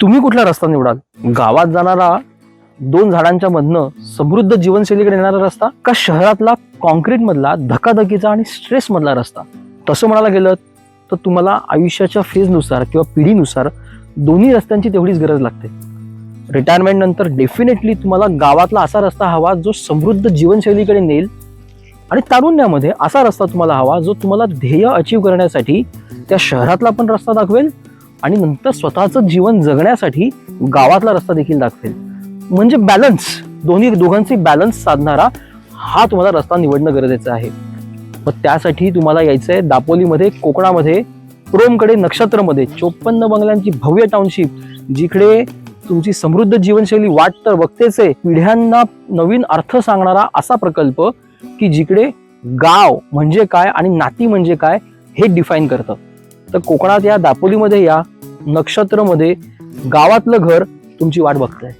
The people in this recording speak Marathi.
तुम्ही कुठला रस्ता निवडाल? गावात जाणारा 2 झाडांच्या मधनं समृद्ध जीवनशैलीकडे येणारा रस्ता, का शहरातला कॉन्क्रीट मधला धकाधकीचा आणि स्ट्रेस मधला रस्ता? तसं म्हणायला गेलं तर तुम्हाला आयुष्याच्या फेजनुसार किंवा पिढीनुसार दोन्ही रस्त्यांची तेवढीच गरज लागते. रिटायरमेंट नंतर डेफिनेटली तुम्हाला गावातला असा रस्ता हवा जो समृद्ध जीवनशैलीकडे नेईल, आणि तारुण्यामध्ये असा रस्ता तुम्हाला हवा जो तुम्हाला ध्येय अचीव करण्यासाठी त्या शहरातला पण रस्ता दाखवेल आणि नंतर स्वतःचं जीवन जगण्यासाठी गावातला रस्ता देखील दाखवेल. म्हणजे बॅलन्स, दोघांचे बॅलन्स साधणारा हा तुम्हाला रस्ता निवडणं गरजेचं आहे. मग त्यासाठी तुम्हाला यायचंय दापोलीमध्ये, कोकणामध्ये, प्रोमकडे, नक्षत्रमध्ये 54 बंगल्यांची भव्य टाउनशिप, जिकडे तुमची समृद्ध जीवनशैली वाट तर बघतेच आहे, पिढ्यांना नवीन अर्थ सांगणारा असा प्रकल्प की जिकडे गाव म्हणजे काय आणि नाती म्हणजे काय हे डिफाईन करतं. तर कोकणात या, दापोलीमध्ये या, नक्षत्रमध्ये गावातलं घर तुमची वाट बघतंय.